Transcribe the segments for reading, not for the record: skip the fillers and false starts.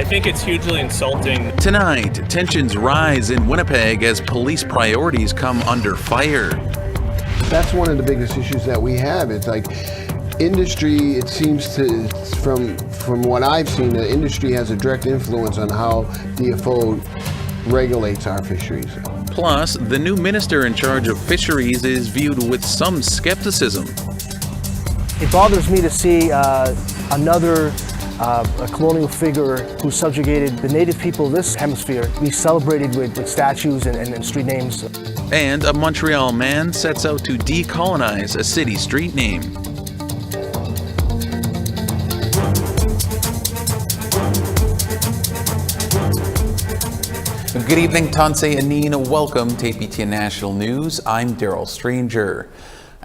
think it's hugely insulting. Tonight, tensions rise in Winnipeg as police priorities come under fire. That's one of the biggest issues that we have. It's like industry, it seems to, from what I've seen, the industry has a direct influence on how DFO regulates our fisheries. Plus, the new minister in charge of fisheries is viewed with some skepticism. It bothers me to see another a colonial figure who subjugated the native people of this hemisphere be celebrated with statues and street names. And a Montreal man sets out to decolonize a city street name. Good evening, Tansei Anine. Welcome to APTN National News. I'm Daryl Stranger.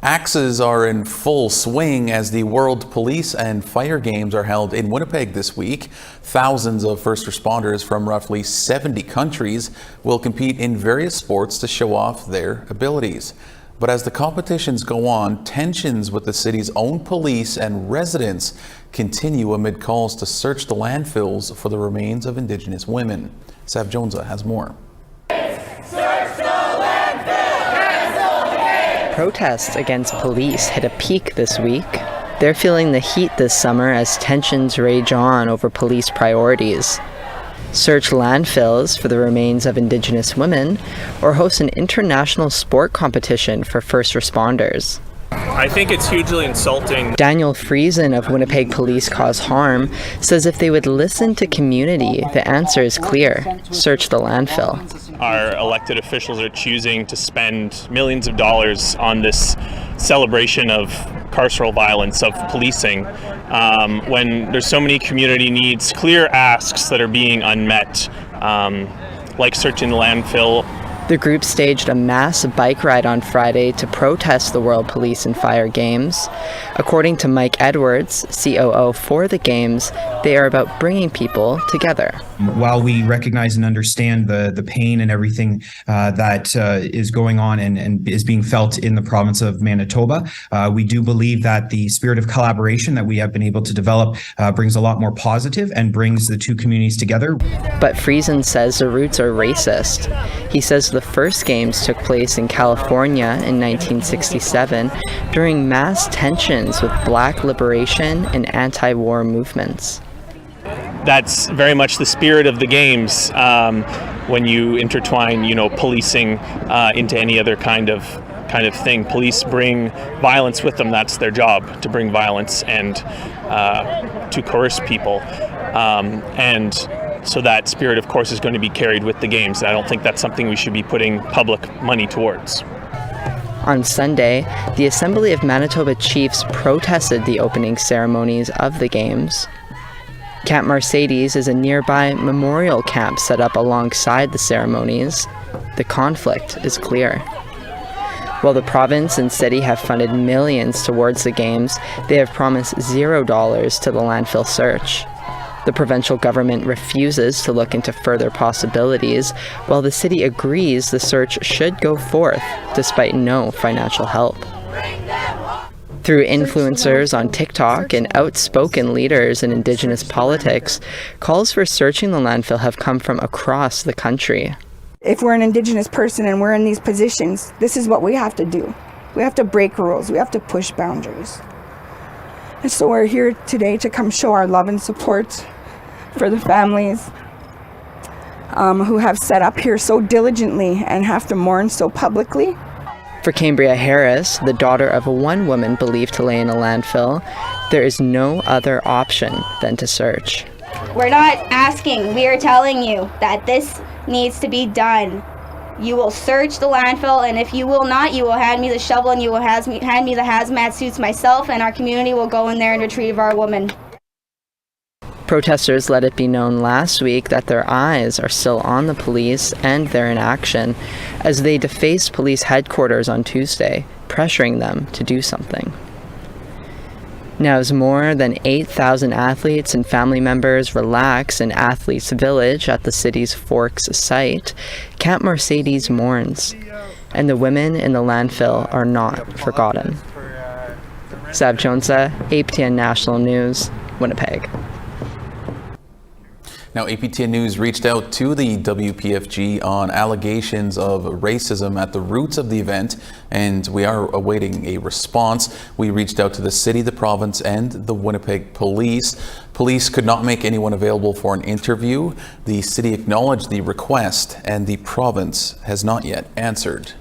Axes are in full swing as the World Police and Fire Games are held in Winnipeg this week. Thousands of first responders from roughly 70 countries will compete in various sports to show off their abilities. But as the competitions go on, tensions with the city's own police and residents continue amid calls to search the landfills for the remains of Indigenous women. Sav Jonesa has more. Protests against police hit a peak this week. They're feeling the heat this summer as tensions rage on over police priorities. Search landfills for the remains of Indigenous women, or host an international sport competition for first responders. I think it's hugely insulting. Daniel Friesen of Winnipeg Police Cause Harm says if they would listen to community, the answer is clear: search the landfill. Our elected officials are choosing to spend millions of dollars on this celebration of carceral violence, of policing, when there's so many community needs, clear asks that are being unmet, like searching the landfill. The group staged a mass bike ride on Friday to protest the World Police and Fire Games. According to Mike Edwards, COO for the Games, they are about bringing people together. While we recognize and understand the pain and everything that is going on and is being felt in the province of Manitoba, we do believe that the spirit of collaboration that we have been able to develop brings a lot more positive and brings the two communities together. But Friesen says the roots are racist. He says the first games took place in California in 1967 during mass tensions with Black liberation and anti-war movements. That's very much the spirit of the games when you intertwine, policing into any other kind of thing. Police bring violence with them. That's their job, to bring violence and to coerce people. And so that spirit, of course, is going to be carried with the games. I don't think that's something we should be putting public money towards. On Sunday, the Assembly of Manitoba Chiefs protested the opening ceremonies of the games. Camp Mercedes is a nearby memorial camp set up alongside the ceremonies. The conflict is clear. While the province and city have funded millions towards the games, they have promised $0 to the landfill search. The provincial government refuses to look into further possibilities, while the city agrees the search should go forth despite no financial help. Through influencers on TikTok and outspoken leaders in Indigenous politics, calls for searching the landfill have come from across the country. If we're an Indigenous person and we're in these positions, this is what we have to do. We have to break rules. We have to push boundaries. And so we're here today to come show our love and support for the families who have set up here so diligently and have to mourn so publicly. For Cambria Harris, the daughter of one woman believed to lay in a landfill, there is no other option than to search. We're not asking, we are telling you that this needs to be done. You will search the landfill, and if you will not, you will hand me the shovel and you will hand me the hazmat suits myself, and our community will go in there and retrieve our woman. Protesters let it be known last week that their eyes are still on the police and they're in action as they defaced police headquarters on Tuesday, pressuring them to do something. Now, as more than 8,000 athletes and family members relax in Athletes Village at the city's Forks site, Camp Mercedes mourns, and the women in the landfill are not forgotten. Sav Jonesa, APTN National News, Winnipeg. Now, APTN News reached out to the WPFG on allegations of racism at the roots of the event, and we are awaiting a response. We reached out to the city, the province, and the Winnipeg Police. Police could not make anyone available for an interview. The city acknowledged the request, and the province has not yet answered.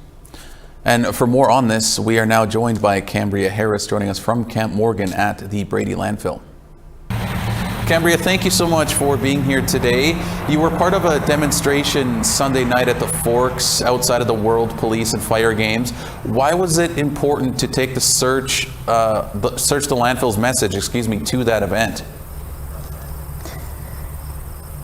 And for more on this, we are now joined by Cambria Harris, joining us from Camp Morgan at the Brady Landfill. Cambria, thank you so much for being here today. You were part of a demonstration Sunday night at the Forks outside of the World Police and Fire Games. Why was it important to take the Search the Landfill's message, to that event?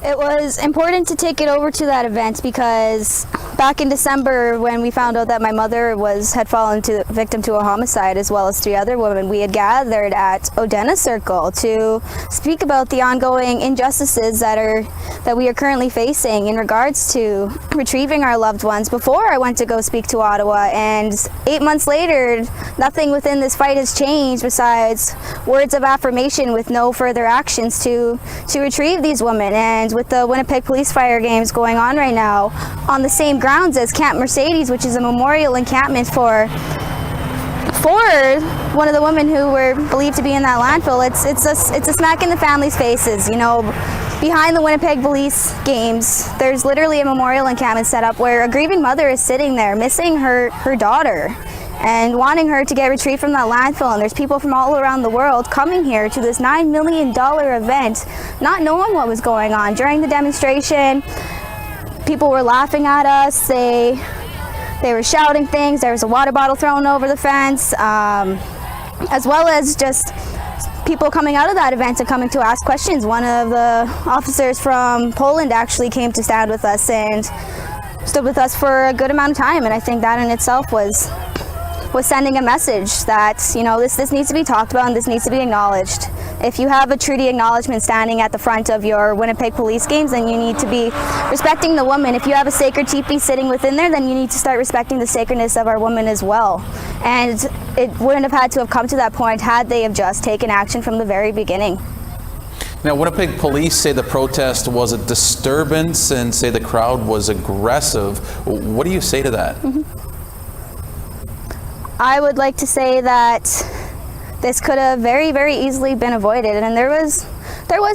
It was important to take it over to that event because back in December, when we found out that my mother had fallen victim to a homicide, as well as 3 other women, we had gathered at Odena Circle to speak about the ongoing injustices that we are currently facing in regards to retrieving our loved ones before I went to go speak to Ottawa. And 8 months later, nothing within this fight has changed besides words of affirmation with no further actions to retrieve these women. And with the Winnipeg Police Fire Games going on right now on the same grounds as Camp Mercedes, which is a memorial encampment for one of the women who were believed to be in that landfill, it's a smack in the family's faces. You know, behind the Winnipeg Police Games, there's literally a memorial encampment set up where a grieving mother is sitting there missing her daughter and wanting her to get retrieved from that landfill. And there's people from all around the world coming here to this $9 million event, not knowing what was going on. During the demonstration, people were laughing at us. They were shouting things. There was a water bottle thrown over the fence, as well as just people coming out of that event and coming to ask questions. One of the officers from Poland actually came to stand with us and stood with us for a good amount of time. And I think that in itself was sending a message that, you know, this needs to be talked about and this needs to be acknowledged. If you have a treaty acknowledgement standing at the front of your Winnipeg Police Games, then you need to be respecting the woman. If you have a sacred teepee sitting within there, then you need to start respecting the sacredness of our women as well. And it wouldn't have had to have come to that point had they have just taken action from the very beginning. Now, Winnipeg police say the protest was a disturbance and say the crowd was aggressive. What do you say to that? I would like to say that this could have very, very easily been avoided, and there was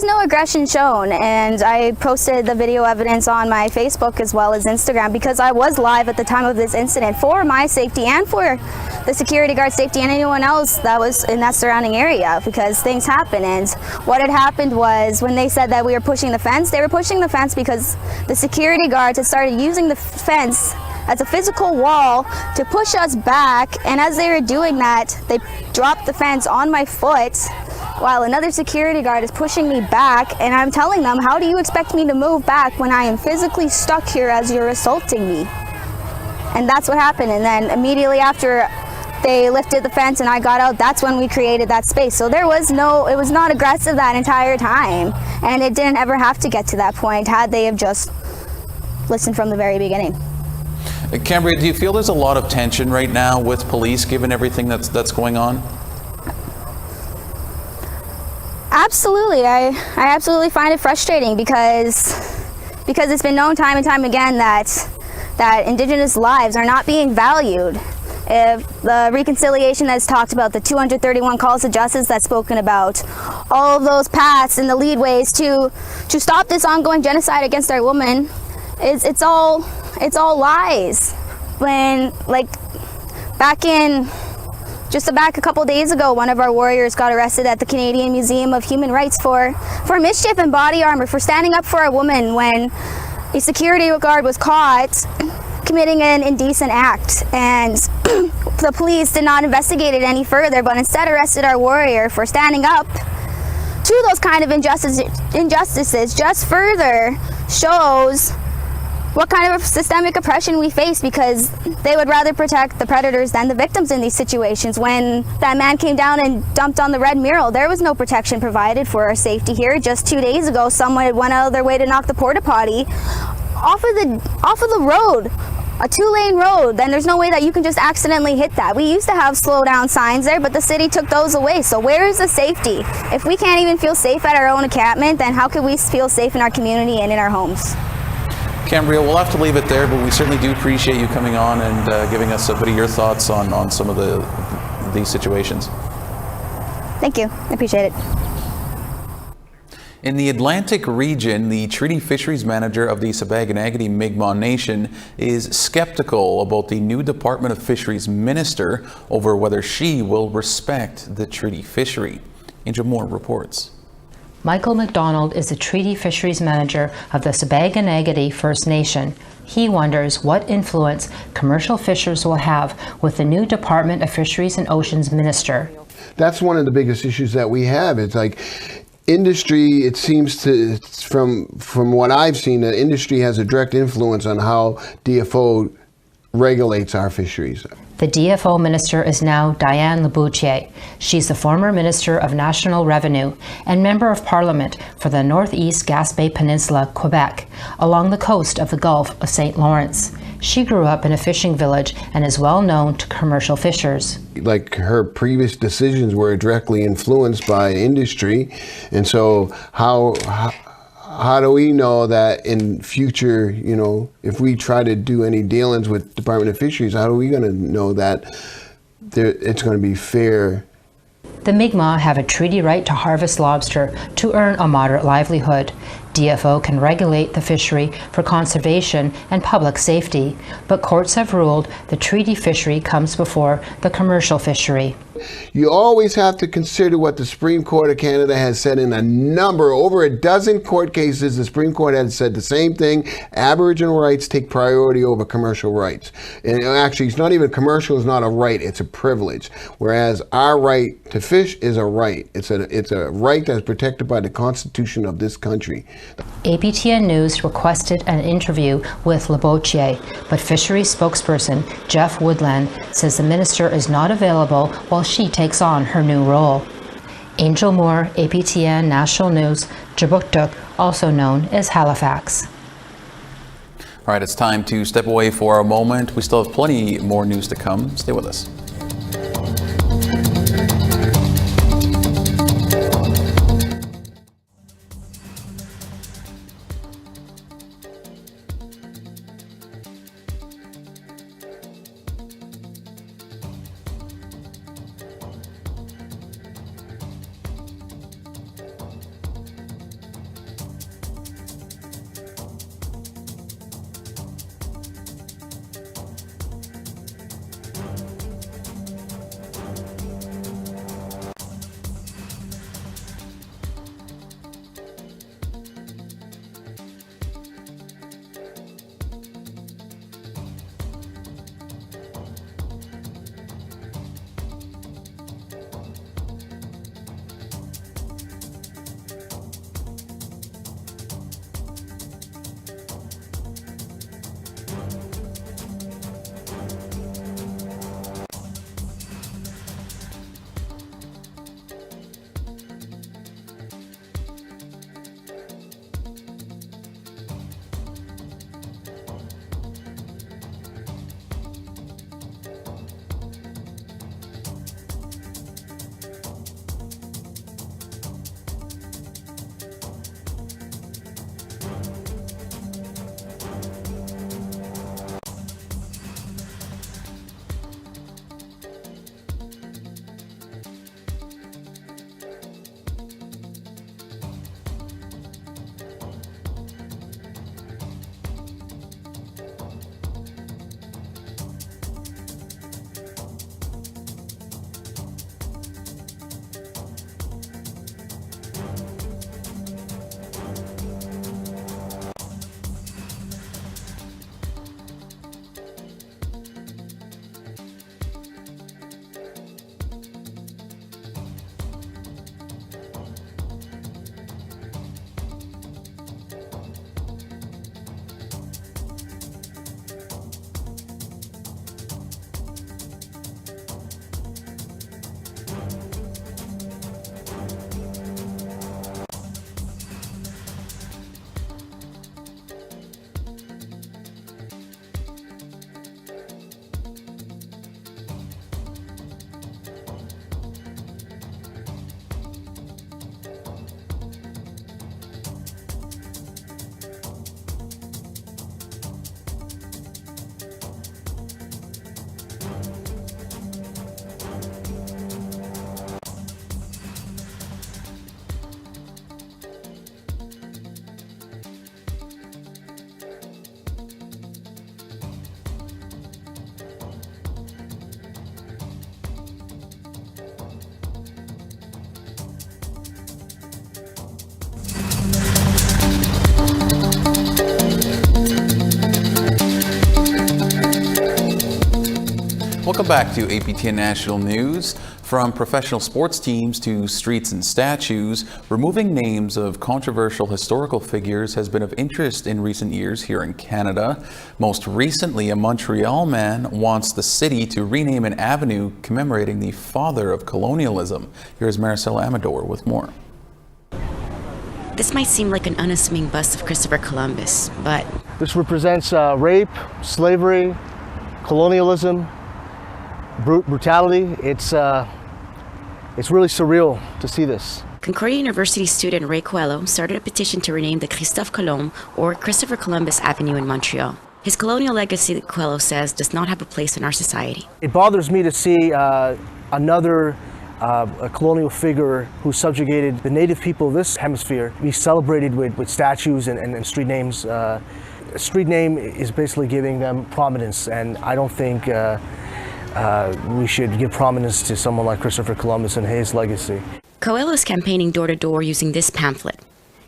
no aggression shown. And I posted the video evidence on my Facebook as well as Instagram because I was live at the time of this incident for my safety and for the security guard safety and anyone else that was in that surrounding area, because things happen. And what had happened was, when they said that we were pushing the fence, they were pushing the fence because the security guards had started using the fence as a physical wall to push us back, and as they were doing that, they dropped the fence on my foot while another security guard is pushing me back, and I'm telling them, how do you expect me to move back when I am physically stuck here as you're assaulting me? And that's what happened. And then immediately after they lifted the fence and I got out, that's when we created that space. So it was not aggressive that entire time, and it didn't ever have to get to that point had they have just listened from the very beginning. Cambria, do you feel there's a lot of tension right now with police given everything that's going on? Absolutely. I absolutely find it frustrating because it's been known time and time again that Indigenous lives are not being valued. If the reconciliation that's talked about, the 231 calls to justice that's spoken about, all of those paths and the leadways to stop this ongoing genocide against our women, it's all lies. When, like, back a couple days ago, one of our warriors got arrested at the Canadian Museum of Human Rights for mischief and body armor, for standing up for a woman when a security guard was caught committing an indecent act. And the police did not investigate it any further, but instead arrested our warrior for standing up to those kind of injustices. Just further shows what kind of systemic oppression we face, because they would rather protect the predators than the victims in these situations. When that man came down and dumped on the red mural, there was no protection provided for our safety here. Just 2 days ago, someone went out of their way to knock the porta potty off of the road a 2-lane road, then there's no way that you can just accidentally hit that. We used to have slow down signs there, but the city took those away. So where is the safety? If we can't even feel safe at our own encampment, then how can we feel safe in our community and in our homes? Cambria, we'll have to leave it there, but we certainly do appreciate you coming on and giving us a bit of your thoughts on some of these situations. Thank you. I appreciate it. In the Atlantic region, the treaty fisheries manager of the Sabaganagati Mi'kmaq Nation is skeptical about the new Department of Fisheries minister over whether she will respect the treaty fishery. Angel Moore reports. Michael McDonald is the treaty fisheries manager of the Sabaganagati First Nation. He wonders what influence commercial fishers will have with the new Department of Fisheries and Oceans minister. That's one of the biggest issues that we have. It's like industry, it seems to, from what I've seen, the industry has a direct influence on how DFO regulates our fisheries. The DFO minister is now Diane Laboutier. She's the former Minister of National Revenue and Member of Parliament for the Northeast Gaspé Peninsula, Quebec, along the coast of the Gulf of St. Lawrence. She grew up in a fishing village and is well known to commercial fishers. Like her previous decisions were directly influenced by industry, and so how do we know that in future, you know, if we try to do any dealings with Department of Fisheries, how are we going to know that it's going to be fair? The Mi'kmaq have a treaty right to harvest lobster to earn a moderate livelihood. DFO can regulate the fishery for conservation and public safety, but courts have ruled the treaty fishery comes before the commercial fishery. You always have to consider what the Supreme Court of Canada has said in over a dozen court cases. The Supreme Court has said the same thing. Aboriginal rights take priority over commercial rights. And actually, it's not even commercial, it's not a right, it's a privilege. Whereas our right to fish is a right. It's a right that's protected by the Constitution of this country. APTN News requested an interview with Laboutier, but fisheries spokesperson Jeff Woodland says the minister is not available while she takes on her new role. Angel Moore, APTN National News, Jabuktuk, also known as Halifax. All right, it's time to step away for a moment. We still have plenty more news to come. Stay with us. Welcome back to APTN National News. From professional sports teams to streets and statues, removing names of controversial historical figures has been of interest in recent years here in Canada. Most recently, a Montreal man wants the city to rename an avenue commemorating the father of colonialism. Here's Maricela Amador with more. This might seem like an unassuming bust of Christopher Columbus, but This represents rape, slavery, colonialism, brutality. It's really surreal to see this. Concordia University student Ray Coelho started a petition to rename the Christophe Colomb, or Christopher Columbus Avenue in Montreal. His colonial legacy, Coelho says, does not have a place in our society. It bothers me to see another a colonial figure who subjugated the native people of this hemisphere be celebrated with statues and street names. A street name is basically giving them prominence, and I don't think we should give prominence to someone like Christopher Columbus and his legacy. Coelho is campaigning door to door using this pamphlet,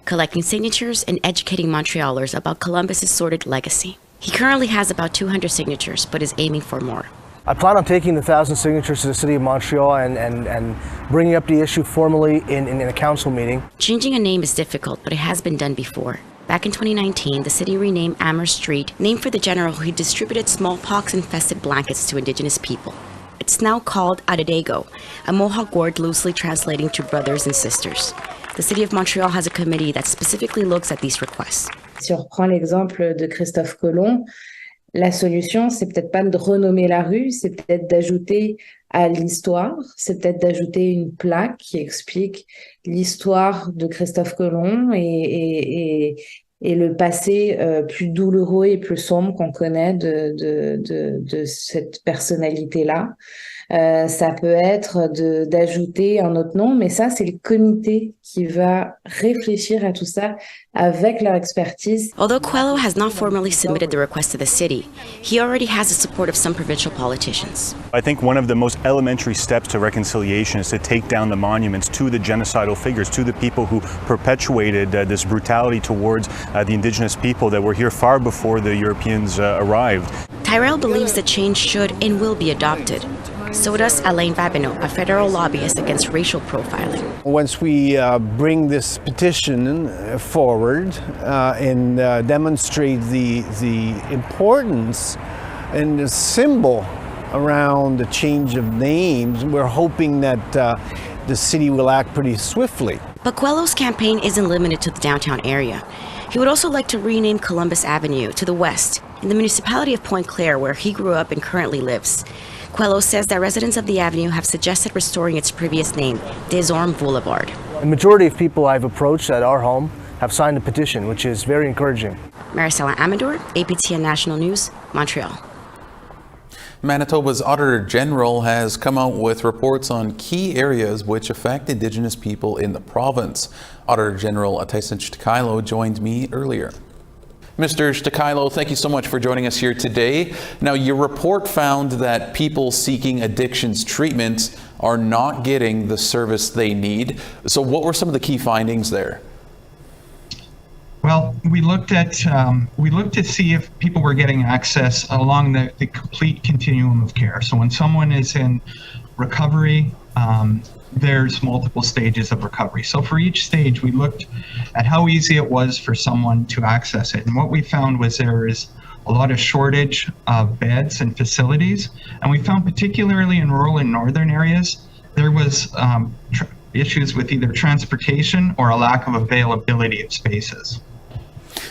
collecting signatures and educating Montrealers about Columbus's sordid legacy. He currently has about 200 signatures, but is aiming for more. I plan on taking the 1,000 signatures to the City of Montreal and bringing up the issue formally in a council meeting. Changing a name is difficult, but it has been done before. Back in 2019, the city renamed Amherst Street, named for the general who distributed smallpox-infested blankets to Indigenous people. It's now called Adedego, a Mohawk word loosely translating to brothers and sisters. The City of Montreal has a committee that specifically looks at these requests. Si on reprend l'exemple de Christophe Colomb, la solution, c'est peut-être pas de renommer la rue, c'est peut-être d'ajouter à l'histoire, c'est peut-être d'ajouter une plaque qui explique l'histoire de Christophe Colomb et le passé plus douloureux et plus sombre qu'on connaît de cette personnalité-là. Ça peut être d'ajouter un autre nom, mais ça, c'est le comité qui va réfléchir à tout ça avec leur expertise. Although Coelho has not formally submitted the request to the city, he already has the support of some provincial politicians. I think one of the most elementary steps to reconciliation is to take down the monuments to the genocidal figures, to the people who perpetuated this brutality towards the Indigenous people that were here far before the Europeans arrived. Tyrell believes that change should and will be adopted. So does Alain Vabineau, a federal lobbyist against racial profiling. Once we bring this petition forward and demonstrate the importance and the symbol around the change of names, we're hoping that the city will act pretty swiftly. But Coelho's campaign isn't limited to the downtown area. He would also like to rename Columbus Avenue to the west, in the municipality of Pointe Claire, where he grew up and currently lives. Coelho says that residents of the avenue have suggested restoring its previous name, Des Ormes Boulevard. The majority of people I've approached at our home have signed a petition, which is very encouraging. Maricela Amador, APTN National News, Montreal. Manitoba's Auditor General has come out with reports on key areas which affect Indigenous people in the province. Auditor General Tyson Shtakailo joined me earlier. Mr. Shtakailo, thank you so much for joining us here today. Now, your report found that people seeking addictions treatment are not getting the service they need. So what were some of the key findings there? Well, we looked to see if people were getting access along the complete continuum of care. So when someone is in recovery, there's multiple stages of recovery. So for each stage, we looked at how easy it was for someone to access it. And what we found was there is a lot of shortage of beds and facilities. And we found particularly in rural and northern areas, there was issues with either transportation or a lack of availability of spaces.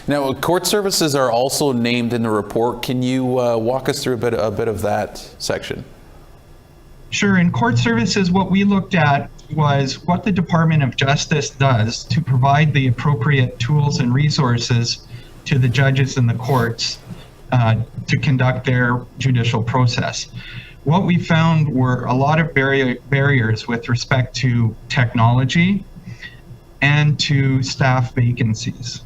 Now, court services are also named in the report. Can you walk us through a bit of that section? Sure. In court services, what we looked at was what the Department of Justice does to provide the appropriate tools and resources to the judges and the courts to conduct their judicial process. What we found were a lot of barriers with respect to technology and to staff vacancies.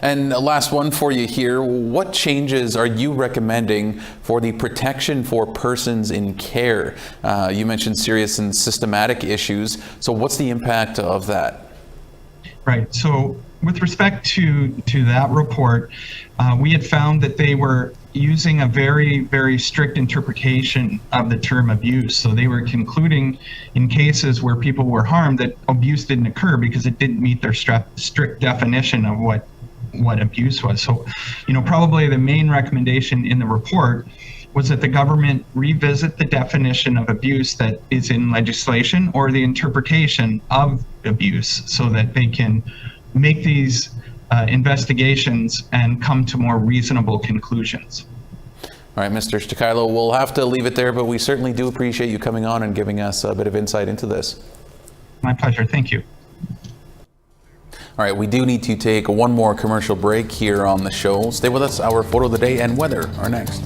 And last one for you here, what changes are you recommending for the protection for persons in care? You mentioned serious and systematic issues, so what's the impact of that? Right, so with respect to that report, we had found that they were using a very, very strict interpretation of the term abuse. So they were concluding in cases where people were harmed that abuse didn't occur because it didn't meet their strict definition of what abuse was. So, probably the main recommendation in the report was that the government revisit the definition of abuse that is in legislation or the interpretation of abuse so that they can make these investigations and come to more reasonable conclusions. All right, Mr. Stakilo, we'll have to leave it there, but we certainly do appreciate you coming on and giving us a bit of insight into this. My pleasure. Thank you. All right, we do need to take one more commercial break here on the show. Stay with us. Our photo of the day and weather are next.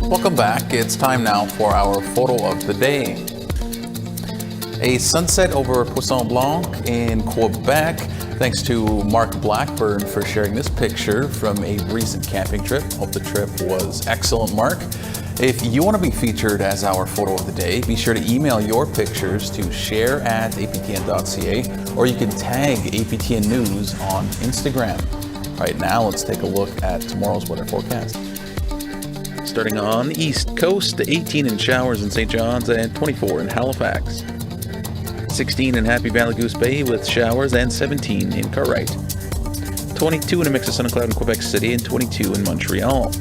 Welcome back. It's time now for our photo of the day. A sunset over Poisson Blanc in Quebec. Thanks to Mark Blackburn for sharing this picture from a recent camping trip. Hope the trip was excellent, Mark. If you want to be featured as our photo of the day, be sure to email your pictures to share@aptn.ca, or you can tag APTN News on Instagram. All right, now let's take a look at tomorrow's weather forecast. Starting on the East Coast, 18 in Showers in St. John's and 24 in Halifax. 16 in Happy Valley Goose Bay with showers and 17 in Cartwright. 22 in a mix of sun and cloud in Quebec City and 22 in Montreal.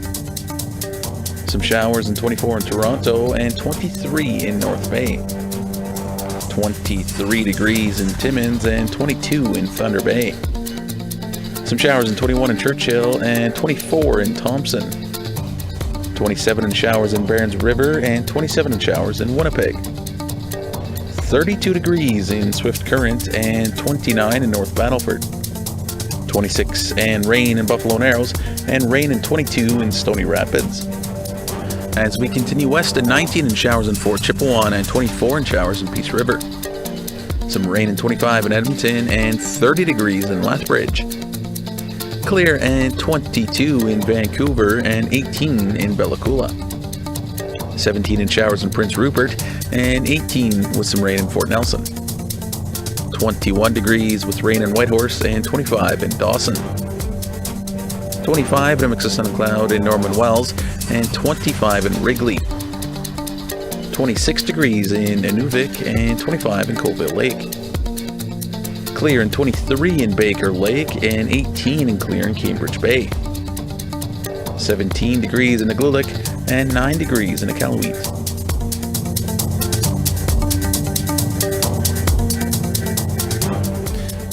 Some showers and 24 in Toronto and 23 in North Bay. 23 degrees in Timmins and 22 in Thunder Bay. Some showers and 21 in Churchill and 24 in Thompson. 27 in showers in Barons River and 27 in showers in Winnipeg. 32 degrees in Swift Current and 29 in North Battleford. 26 and rain in Buffalo Narrows and rain in 22 in Stony Rapids. As we continue west, at 19 in showers in Fort Chippewa and 24 in showers in Peace River. Some rain in 25 in Edmonton and 30 degrees in Lethbridge. Clear and 22 in Vancouver and 18 in Bella Coola. 17 in showers in Prince Rupert and 18 with some rain in Fort Nelson. 21 degrees with rain in Whitehorse, and 25 in Dawson. 25 in a mix of sun and cloud in Norman Wells, and 25 in Wrigley. 26 degrees in Inuvik, and 25 in Colville Lake. Clear and 23 in Baker Lake, and 18 in Clear in Cambridge Bay. 17 degrees in Iqaluit, and 9 degrees in Iqaluit.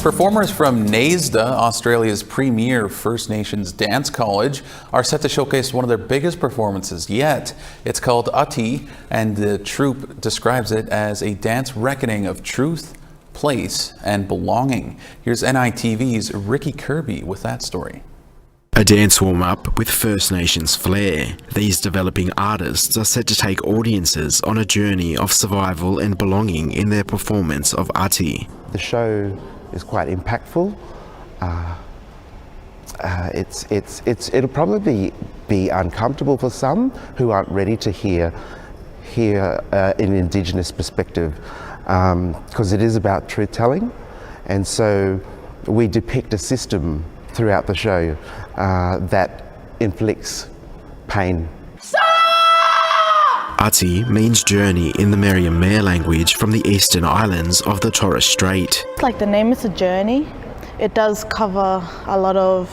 Performers from NASDA, Australia's premier First Nations dance college, are set to showcase one of their biggest performances yet. It's called Ati, and the troupe describes it as a dance reckoning of truth, place, and belonging. Here's NITV's Ricky Kirby with that story. A dance warm-up with First Nations flair. These developing artists are set to take audiences on a journey of survival and belonging in their performance of Ati. The show is quite impactful. It'll probably be uncomfortable for some who aren't ready to hear an Indigenous perspective, because it is about truth-telling, and so we depict a system throughout the show that inflicts pain. Ati means journey in the Merriam-Webster language from the eastern islands of the Torres Strait. Like the name is a journey. It does cover a lot of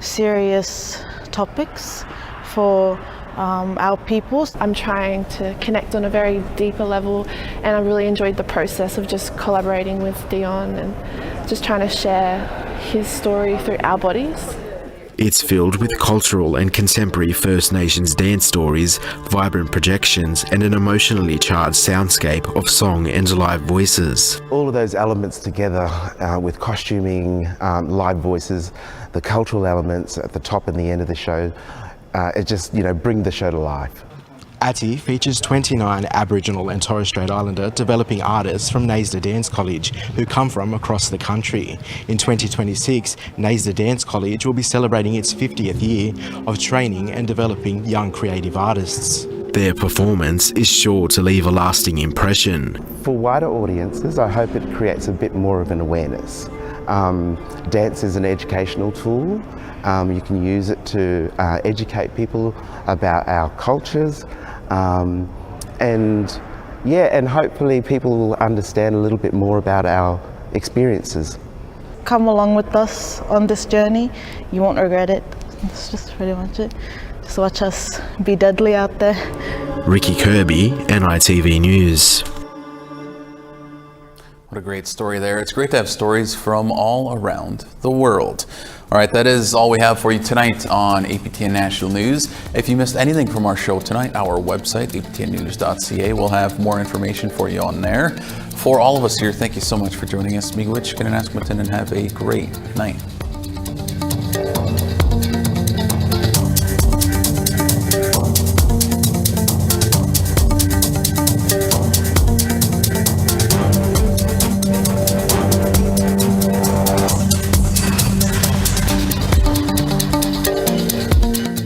serious topics for our peoples. I'm trying to connect on a very deeper level, and I really enjoyed the process of just collaborating with Dion and just trying to share his story through our bodies. It's filled with cultural and contemporary First Nations dance stories, vibrant projections, and an emotionally charged soundscape of song and live voices. All of those elements together with costuming, live voices, the cultural elements at the top and the end of the show, it just, bring the show to life. Ati features 29 Aboriginal and Torres Strait Islander developing artists from NASDA Dance College who come from across the country. In 2026, NASDA Dance College will be celebrating its 50th year of training and developing young creative artists. Their performance is sure to leave a lasting impression. For wider audiences, I hope it creates a bit more of an awareness. Dance is an educational tool. You can use it to educate people about our cultures, and hopefully people will understand a little bit more about our experiences. Come along with us on this journey. You won't regret it. That's just pretty much it. Just watch us be deadly out there. Ricky Kirby, NITV News. What a great story there. It's great to have stories from all around the world. All right, that is all we have for you tonight on APTN National News. If you missed anything from our show tonight, our website, aptnnews.ca, will have more information for you on there. For all of us here, thank you so much for joining us. Miigwech, Gananaskmatan, and have a great night.